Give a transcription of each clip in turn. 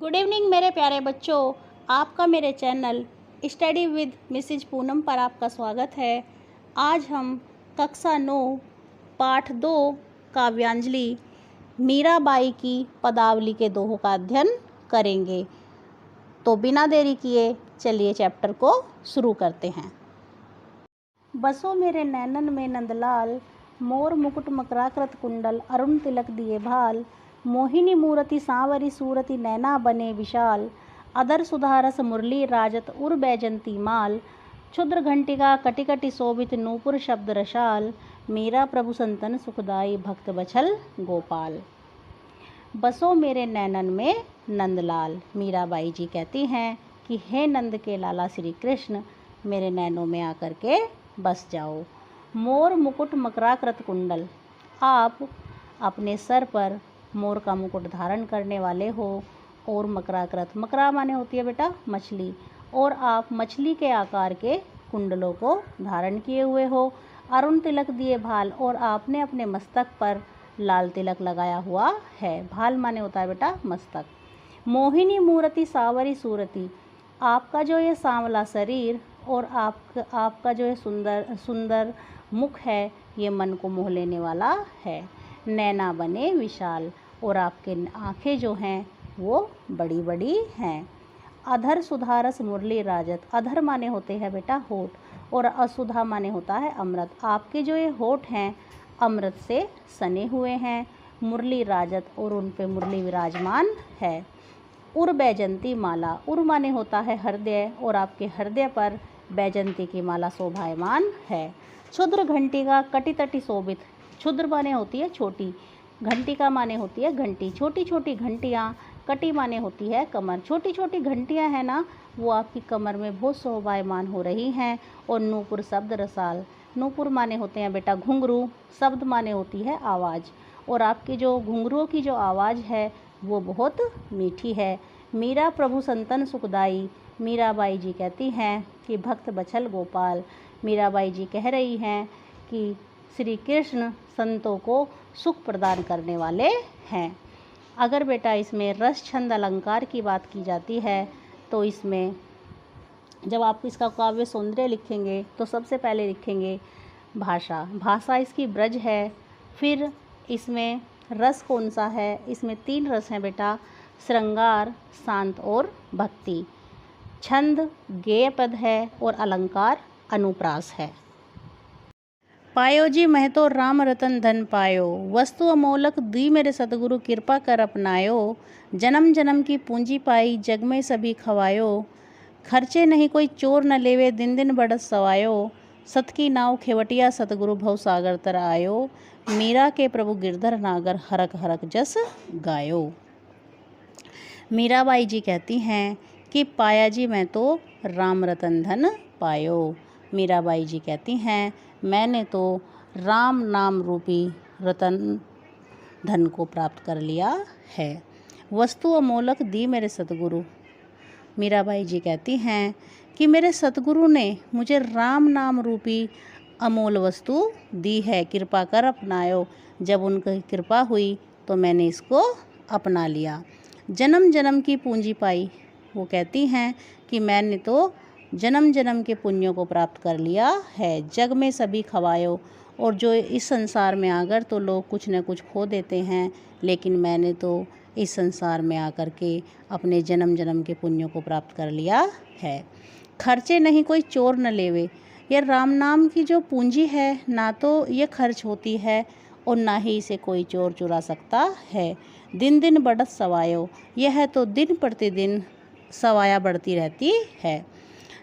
Good evening मेरे प्यारे बच्चों, आपका मेरे channel study with Mrs Poonam पर आपका स्वागत है। आज हम कक्षा 9 पाठ 2 काव्यांजलि मीराबाई की पदावली के दोहों का अध्ययन करेंगे। तो बिना देरी किए चलिए चैप्टर को शुरू करते हैं। बसो मेरे नैनन में नंदलाल, मोर मुकुट मकराकृत कुंडल, अरुण तिलक दिए भाल, मोहिनी मूरति सांवरी सूरति नैना बने विशाल, अधर सुधारस मुरली राजत उर बैजंती माल, क्षुद्र घंटिका कटिकटि शोभित नूपुर शब्द रसाल, मेरा प्रभु संतन सुखदाई भक्त बछल गोपाल। बसो मेरे नैनन में नंदलाल, मीराबाई जी कहती हैं कि हे नंद के लाला श्री कृष्ण, मेरे नैनों में आकर के बस जाओ। मोर मुकुट मकराकृत कुंडल, आप अपने सर पर मोर का मुकुट धारण करने वाले हो। और मकराकृत, मकरा माने होती है बेटा मछली, और आप मछली के आकार के कुंडलों को धारण किए हुए हो। अरुण तिलक दिए भाल, और आपने अपने मस्तक पर लाल तिलक लगाया हुआ है। भाल माने होता है बेटा मस्तक। मोहिनी मूरति सावरी सूरति, आपका जो ये सांवला शरीर और आपका जो ये सुंदर मुख है, ये मन को मोह लेने वाला है। नैना बने विशाल, और आपके आँखें जो हैं वो बड़ी बड़ी हैं। अधर सुधारस मुरली राजत, अधर माने होते हैं बेटा होठ, और असुधा माने होता है अमृत। आपके जो ये होठ हैं अमृत से सने हुए हैं। मुरली राजत, और उन पे मुरली विराजमान है। उर बैजंती माला, उर माने होता है हृदय, और आपके हृदय पर बैजंती की माला शोभायमान है। क्षुद्र घंटिका कटितटि शोभित, क्षुद्र माने होती है छोटी, घंटिका माने होती है घंटी, छोटी छोटी घंटियाँ। कटी माने होती है कमर, छोटी छोटी घंटियाँ हैं ना, वो आपकी कमर में बहुत शोभायमान हो रही हैं। और नूपुर शब्द रसाल, नूपुर माने होते हैं बेटा घुंघरू, शब्द माने होती है आवाज़, और आपकी जो घुंघरुओं की जो आवाज़ है वो बहुत मीठी है। मीरा प्रभु संतन सुखदाई, मीराबाई जी कहती हैं कि भक्त बछल गोपाल। मीराबाई जी कह रही हैं कि श्री कृष्ण संतों को सुख प्रदान करने वाले हैं। अगर बेटा इसमें रस छंद अलंकार की बात की जाती है, तो इसमें जब आप इसका काव्य सौंदर्य लिखेंगे तो सबसे पहले लिखेंगे भाषा। भाषा इसकी ब्रज है। फिर इसमें रस कौन सा है, इसमें 3 रस हैं बेटा, श्रृंगार, शांत और भक्ति। छंद गेय पद है, और अलंकार अनुप्रास है। पायो जी मैं तो राम रतन धन पायो, वस्तु अमोलक दी मेरे सतगुरु कृपा कर अपनायो। जन्म जन्म की पूंजी पाई जग में सभी खवायो, खर्चे नहीं कोई चोर न लेवे दिन दिन बढ़त सवायो। सत की नाव खेवटिया सतगुरु भव सागर तर आयो, मीरा के प्रभु गिरधर नागर हरक हरक जस गायो। मीराबाई जी कहती हैं कि पाया जी मैं तो राम रतन धन पायो। मीराबाई जी कहती हैं मैंने तो राम नाम रूपी रतन धन को प्राप्त कर लिया है। वस्तु अमोलक दी मेरे सतगुरु, मीराबाई जी कहती हैं कि मेरे सतगुरु ने मुझे राम नाम रूपी अमोल वस्तु दी है, कृपा कर अपनायो। जब उनकी कृपा हुई तो मैंने इसको अपना लिया। जन्म जन्म की पूंजी पाई, वो कहती हैं कि मैंने तो जन्म जन्म के पुण्यों को प्राप्त कर लिया है। जग में सभी खवायो, और जो इस संसार में आकर तो लोग कुछ न कुछ खो देते हैं, लेकिन मैंने तो इस संसार में आकर के अपने जन्म जन्म के पुण्यों को प्राप्त कर लिया है। खर्चे नहीं कोई चोर न लेवे, यह राम नाम की जो पूंजी है ना तो ये खर्च होती है, और ना ही इसे कोई चोर चुरा सकता है। दिन दिन बढ़त सवायो, यह तो दिन प्रतिदिन सवाया बढ़ती रहती है।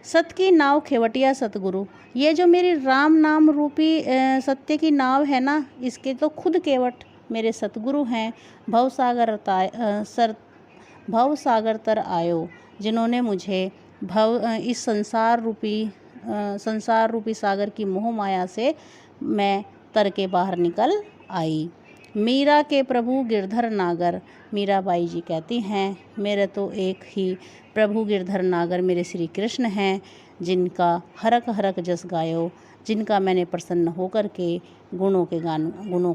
सत्य की नाव खेवटिया सतगुरु, ये जो मेरी राम नाम रूपी सत्य की नाव है ना, इसके तो खुद केवट मेरे सतगुरु हैं। भव सागर तर आयो, जिन्होंने मुझे इस संसार रूपी सागर की मोह माया से मैं तर के बाहर निकल आई। मीरा के प्रभु गिरधर नागर, मीराबाई जी कहती हैं मेरे तो एक ही प्रभु गिरधर नागर मेरे श्री कृष्ण हैं, जिनका हरक हरक जस गायो, जिनका मैंने प्रसन्न होकर के गुणों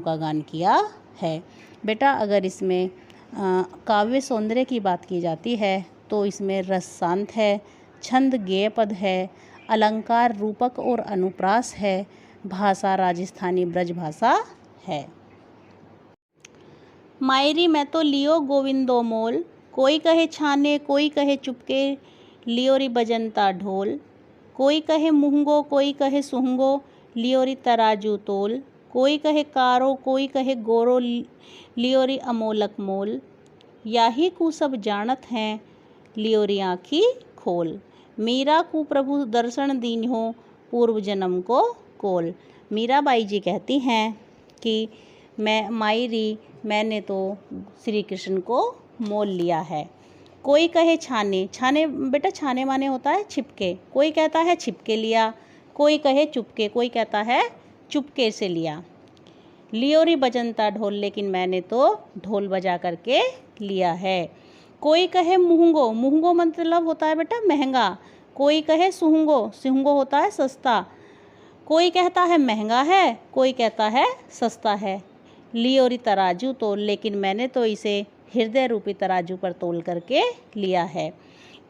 का गान किया है। बेटा अगर इसमें काव्य सौंदर्य की बात की जाती है तो इसमें रस शांत है, छंद गेय पद है, अलंकार रूपक और अनुप्रास है, भाषा राजस्थानी ब्रज भाषा है। मायरी मैं तो लियो गोविंदो मोल, कोई कहे छाने कोई कहे चुपके, लियो री बजंता ढोल, कोई कहे मुहंगो कोई कहे सुहंगो, लियो री तराजू तोल, कोई कहे कारो कोई कहे गोरो, लियो री अमोलक मोल, याही को सब जानत हैं, लियो री आँखी खोल, मीरा को प्रभु दर्शन दीन हो, पूर्व जन्म को कोल। मीराबाई जी कहती हैं कि मैंने तो श्री कृष्ण को मोल लिया है। कोई कहे छाने, छाने बेटा छाने माने होता है छिपके, कोई कहता है छिपके लिया, कोई कहे चुपके, कोई कहता है चुपके से लिया। लियोरी बजंता ढोल, लेकिन मैंने तो ढोल बजा करके लिया है। कोई कहे मुहंगो, मुहंगो मतलब होता है बेटा महंगा, कोई कहे सुहंगो, सुहंगो होता है सस्ता, कोई कहता है महंगा है, कोई कहता है सस्ता है। लियोरी तराजू तोल, लेकिन मैंने तो इसे हृदय रूपी तराजू पर तोल करके लिया है।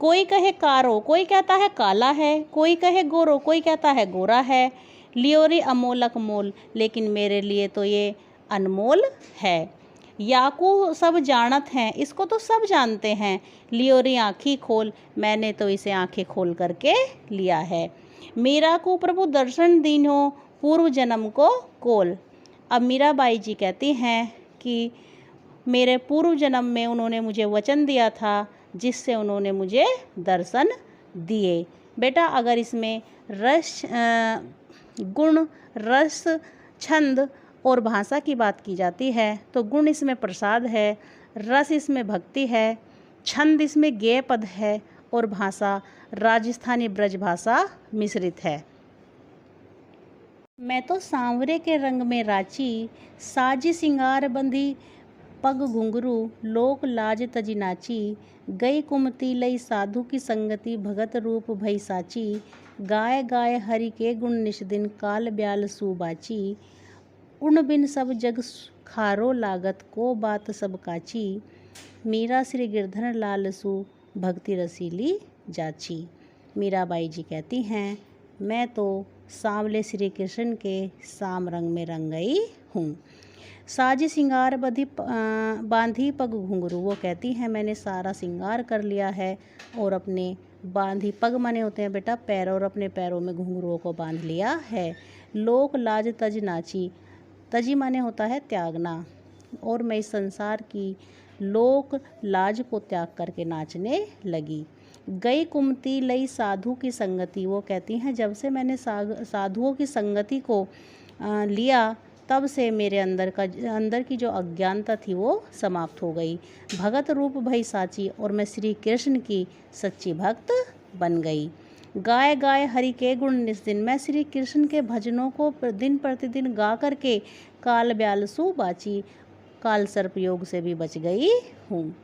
कोई कहे कारो, कोई कहता है काला है, कोई कहे गोरो, कोई कहता है गोरा है, लियोरी अमोलक मोल, लेकिन मेरे लिए तो ये अनमोल है। याकू सब जानत हैं, इसको तो सब जानते हैं, लियोरी आँखी खोल, मैंने तो इसे आँखें खोल करके लिया है। मीरा को प्रभु दर्शन दीन हो, पूर्व जन्म को कोल। अब मीराबाई जी कहती हैं कि मेरे पूर्व जन्म में उन्होंने मुझे वचन दिया था जिससे उन्होंने मुझे दर्शन दिए। बेटा अगर इसमें गुण, रस, छंद और भाषा की बात की जाती है तो गुण इसमें प्रसाद है, रस इसमें भक्ति है, छंद इसमें गेय पद है और भाषा राजस्थानी ब्रज भाषा मिश्रित है। मैं तो सांवरे के रंग में राची, साजी सिंगार बंधी पग घुंघरू, लोक लाज तजी नाची, गई कुमती लई साधु की संगति, भगत रूप भई साची, गाय गाय हरि के गुण निश दिन, काल ब्याल सुबाची, उन बिन सब जग खारो लागत, को बात सब काची, मीरा श्री गिरधर लाल सु, भक्ति रसीली जाची। मीराबाई जी कहती हैं मैं तो सांवले श्री कृष्ण के शाम रंग में रंग गई हूँ। साजी सिंगार बांधी पग घुंघरू, वो कहती हैं मैंने सारा सिंगार कर लिया है और अपने बांधी पग माने होते हैं बेटा पैर, और अपने पैरों में घुंघरुओं को बांध लिया है। लोक लाज तज नाची, तजी माने होता है त्यागना, और मैं इस संसार की लोक लाज को त्याग करके नाचने लगी। गई कुमती लई साधु की संगति, वो कहती हैं जब से मैंने साधुओं की संगति को लिया तब से मेरे अंदर की जो अज्ञानता थी वो समाप्त हो गई। भगत रूप भई साची, और मैं श्री कृष्ण की सच्ची भक्त बन गई। गाय गाय हरि के गुण निस दिन, मैं श्री कृष्ण के भजनों को दिन प्रतिदिन गा करके काल ब्याल सु बाची, काल सर्प योग से भी बच गई हूँ।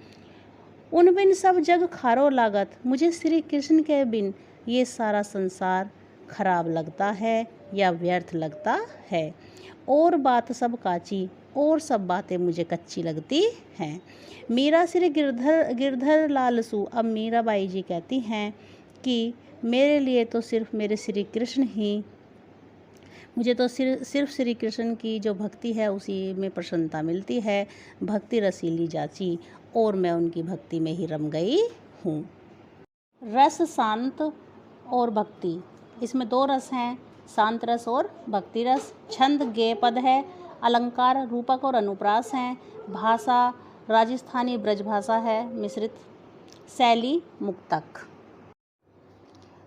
उन बिन सब जग खारो लागत, मुझे श्री कृष्ण के बिन ये सारा संसार खराब लगता है या व्यर्थ लगता है। और बात सब काची, और सब बातें मुझे कच्ची लगती हैं। मीरा श्री गिरधर लाल सु, अब मीराबाई जी कहती हैं कि मेरे लिए तो सिर्फ मेरे श्री कृष्ण ही, मुझे तो सिर्फ श्री कृष्ण की जो भक्ति है उसी में प्रसन्नता मिलती है। भक्ति रसीली जाची, और मैं उनकी भक्ति में ही रम गई हूँ। रस शांत और भक्ति, इसमें दो रस हैं, शांत रस और भक्ति रस। छंद गेय पद है, अलंकार रूपक और अनुप्रास हैं, भाषा राजस्थानी ब्रज भाषा है मिश्रित, शैली मुक्तक।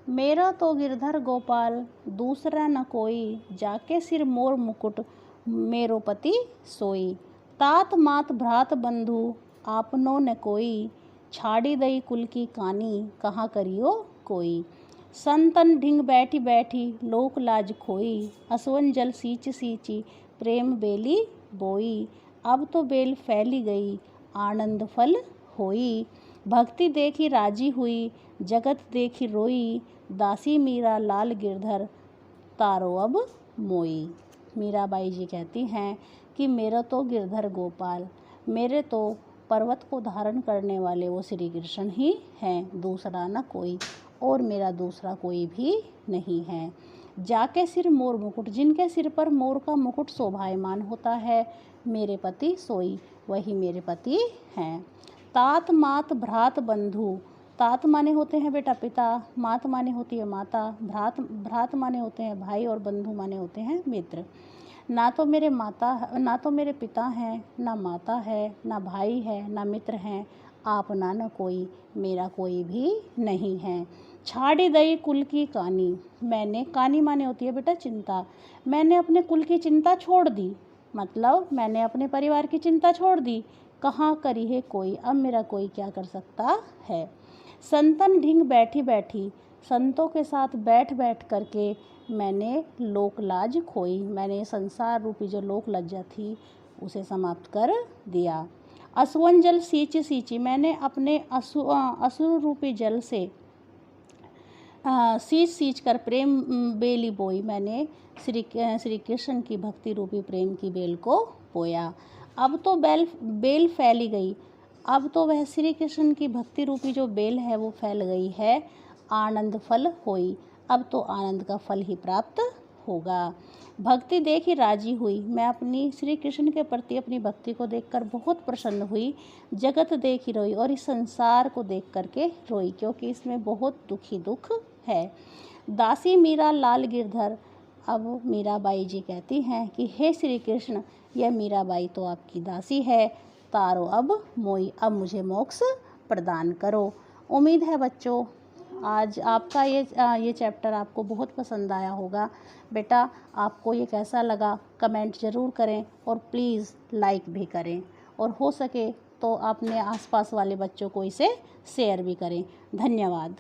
मेरा तो गिरधर गोपाल दूसरा न कोई, जाके सिर मोर मुकुट मेरो पति सोई, तात मात भ्रात बंधु आपनो न कोई, छाड़ी दई कुल की कानी कहाँ करियो कोई, संतन ढिंग बैठी बैठी लोक लाज खोई, असवन जल सींच सींची प्रेम बेली बोई, अब तो बेल फैली गई आनंद फल होई, भक्ति देखी राजी हुई जगत देखी रोई, दासी मीरा लाल गिरधर तारो अब मोई। मीराबाई जी कहती हैं कि मेरा तो गिरधर गोपाल, मेरे तो पर्वत को धारण करने वाले वो श्री कृष्ण ही हैं, दूसरा न कोई, और मेरा दूसरा कोई भी नहीं है। जाके सिर मोर मुकुट, जिनके सिर पर मोर का मुकुट शोभायमान होता है, मेरे पति सोई, वही मेरे पति हैं। तात मात भ्रात बंधु, तात माने होते हैं बेटा पिता, मात माने होती है माता, भ्रात माने होते हैं भाई, और बंधु माने होते हैं मित्र। ना तो मेरे पिता हैं, ना माता है, ना भाई है, ना मित्र हैं, आप ना न कोई, मेरा कोई भी नहीं है। छाड़ी दई कुल की कानी, मैंने, कानी माने होती है बेटा चिंता, मैंने अपने कुल की चिंता छोड़ दी, मतलब मैंने अपने परिवार की चिंता छोड़ दी। कहाँ करी है कोई, अब मेरा कोई क्या कर सकता है। संतन ढिंग बैठी बैठी, संतों के साथ बैठ बैठ करके मैंने लोक लाज खोई, मैंने संसार रूपी जो लोक लज्जा थी उसे समाप्त कर दिया। असुवन जल सींच सींची, मैंने अपने असुर रूपी जल से सींच सींच कर प्रेम बेली बोई, मैंने श्री कृष्ण की भक्ति रूपी प्रेम की बेल को बोया। अब तो बेल फैली गई, अब तो वह श्री कृष्ण की भक्ति रूपी जो बेल है वो फैल गई है। आनंद फल होई, अब तो आनंद का फल ही प्राप्त होगा। भक्ति देखी राजी हुई, मैं अपनी श्री कृष्ण के प्रति अपनी भक्ति को देखकर बहुत प्रसन्न हुई। जगत देखी रोई, और इस संसार को देख करके रोई, क्योंकि इसमें बहुत दुखी दुख है। दासी मीरा लाल गिरधर, अब मीराबाई जी कहती हैं कि हे श्री कृष्ण, यह मीराबाई तो आपकी दासी है, तारो अब मोई, अब मुझे मोक्ष प्रदान करो। उम्मीद है बच्चों आज आपका ये चैप्टर आपको बहुत पसंद आया होगा। बेटा आपको ये कैसा लगा कमेंट ज़रूर करें, और प्लीज़ लाइक भी करें, और हो सके तो अपने आसपास वाले बच्चों को इसे शेयर भी करें। धन्यवाद।